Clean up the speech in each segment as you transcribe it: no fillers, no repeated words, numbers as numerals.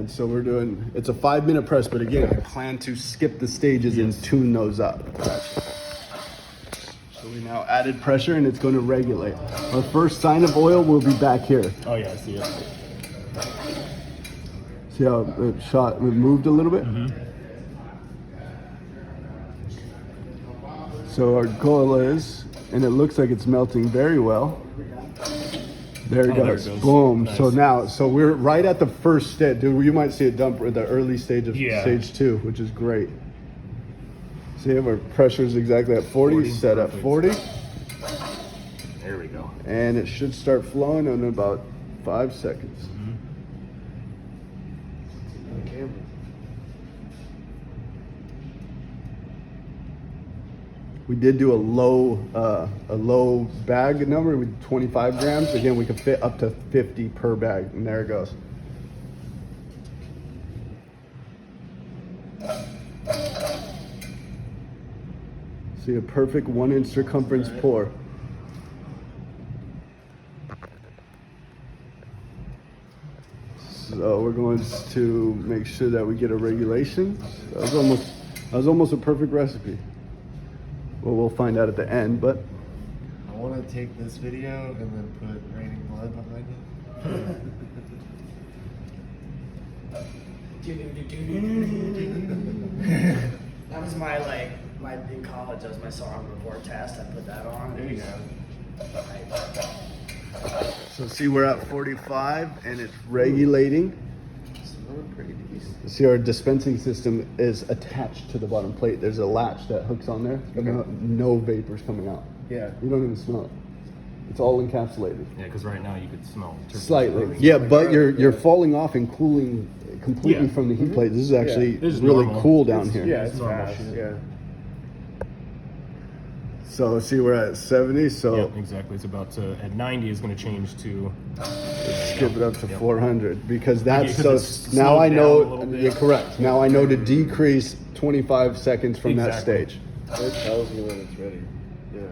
And so we're doing, it's a 5-minute press, but again, I plan to skip the stages and tune those up. So we now added pressure and it's going to regulate. Our first sign of oil will be back here. Oh yeah, I see it. See how it moved a little bit? So our goal is, and it looks like it's melting very well. There it goes. Boom. Nice. So we're right at the first stage. Dude, you might see it dump at the early stage of stage 2, which is great. See, our pressure is exactly at 40, set at 40. There we go. And it should start flowing in about 5 seconds. Okay. We did do a low bag number with 25 grams. Again, we could fit up to 50 per bag, and there it goes. See a perfect 1-inch circumference pour. So we're going to make sure that we get a regulation. That was almost a perfect recipe. Well, we'll find out at the end, but I want to take this video and then put Raining Blood behind it. That was my in college. That was my song before test. I put that on. There you go. So see, we're at 45 and it's regulating. Pretty decent. See, our dispensing system is attached to the bottom plate. There's a latch that hooks on there. No vapors coming out. Yeah. You don't even smell it. It's all encapsulated. Yeah, because right now you could smell slightly. Yeah, but you're falling off and cooling completely from the heat plate. This is actually really cool down here. Yeah, it's fast. Yeah. So see, we're at 70. So yep, exactly. It's about to at 90 is going to change to skip it up to 400 because that's now I know. You're correct. Now I know to decrease 25 seconds from that stage. It tells you when it's ready. Yeah.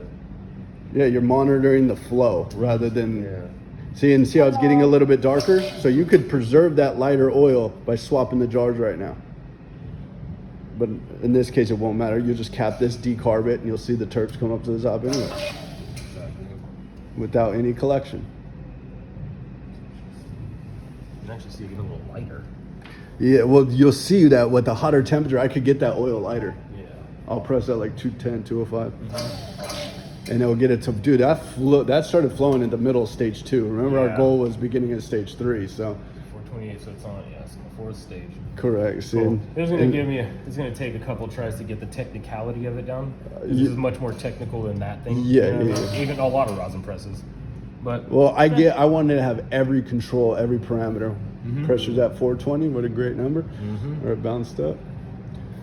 Yeah, you're monitoring the flow rather than see how it's getting a little bit darker. So you could preserve that lighter oil by swapping the jars right now. But in this case, it won't matter. You just cap this, decarb it, and you'll see the terps come up to the top anyway, without any collection. You can actually see it get a little lighter. Yeah, well, you'll see that with the hotter temperature, I could get that oil lighter. Yeah. I'll press at like 210, 205. And it'll get it to, dude, that started flowing in the middle of stage 2. Remember, our goal was beginning of stage 3, so. 428, so it's on, so the 4th stage. Correct. See, cool. It's going to take a couple tries to get the technicality of it down. This is much more technical than that thing. Yeah. Even a lot of rosin presses. But well, I wanted to have every control, every parameter. Pressure's at 420, what a great number. Or it bounced up.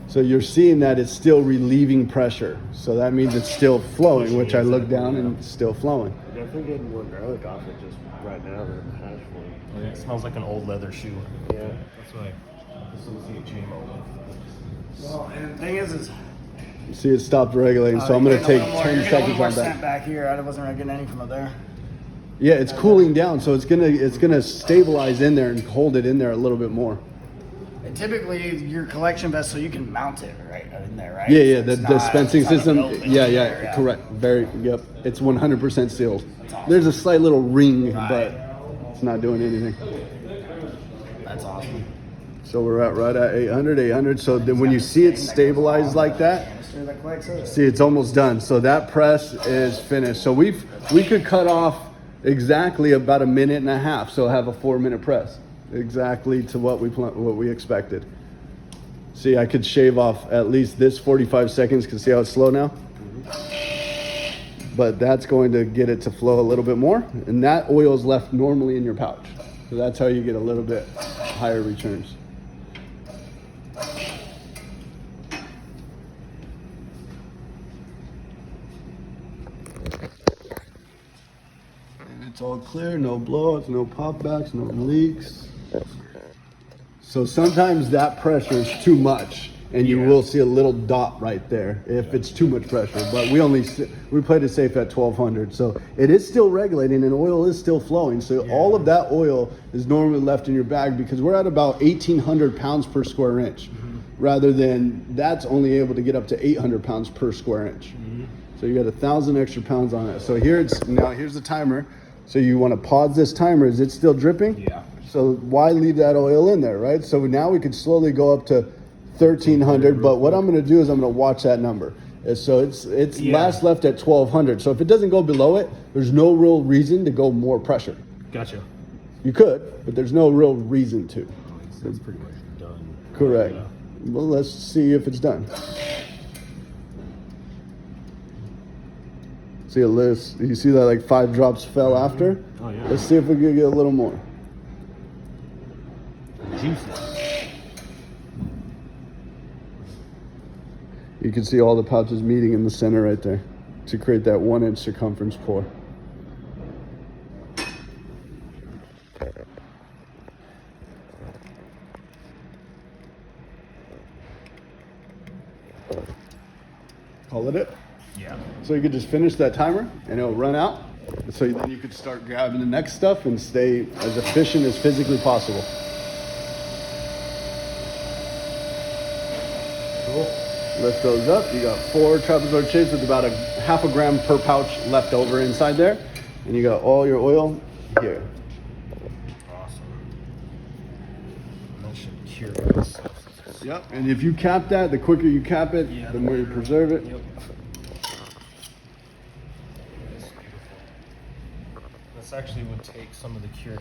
So you're seeing that it's still relieving pressure. So that means it's still flowing, which I look down and it's still flowing. Definitely getting more garlic off it just right now than the hash flow. Oh, yeah, it smells like an old leather shoe. Yeah. That's why I associate JMO with. Well, and the thing is You see it stopped regulating, so I'm going to take 10 seconds on that. that. Back here, I wasn't really getting any from up there. Yeah, it's cooling down, so it's gonna stabilize in there and hold it in there a little bit more. And typically, your collection vessel, you can mount it right in there, right? Yeah, So the it's not- dispensing it's not system. open Yeah, there, correct. Yep. It's 100% sealed. Awesome. There's a slight little ring, Right. but it's not doing anything. That's awesome. So we're right at 800. So then when you see it stabilized like that, see it's almost done. So that press is finished. So we could cut off exactly about 1.5 minutes. So have a 4-minute press, exactly to what we expected. See, I could shave off at least this 45 seconds. Can see how it's slow now? But that's going to get it to flow a little bit more. And that oil is left normally in your pouch. So that's how you get a little bit higher returns. It's all clear, no blowouts, no popbacks, no leaks. So sometimes that pressure is too much and you Yeah. will see a little dot right there if it's too much pressure. But we played it safe at 1200, so it is still regulating and oil is still flowing. So all of that oil is normally left in your bag because we're at about 1,800 pounds per square inch, rather than that's only able to get up to 800 pounds per square inch. So you got 1,000 extra pounds on it. So here's the timer. So you want to pause this timer. Is it still dripping? Yeah. So why leave that oil in there, right? So now we could slowly go up to 1,300. But what I'm going to do is I'm going to watch that number. So it's last left at 1,200. So if it doesn't go below it, there's no real reason to go more pressure. Gotcha. You could, but there's no real reason to. That's pretty much done. Correct. Yeah. Well, let's see if it's done. See a list. You see that like 5 drops fell after? Oh, yeah. Let's see if we can get a little more. Juices. You can see all the pouches meeting in the center right there to create that 1-inch circumference pour. Call it. Yeah. So you could just finish that timer and it'll run out. So then you could start grabbing the next stuff and stay as efficient as physically possible. Cool. Lift those up. You got 4 trapezoid shapes with about a half a gram per pouch left over inside there. And you got all your oil here. Awesome. That should cure this. Yep. And if you cap that, the quicker you cap it, Yeah, the more you preserve it. Yep. This actually would take some of the curing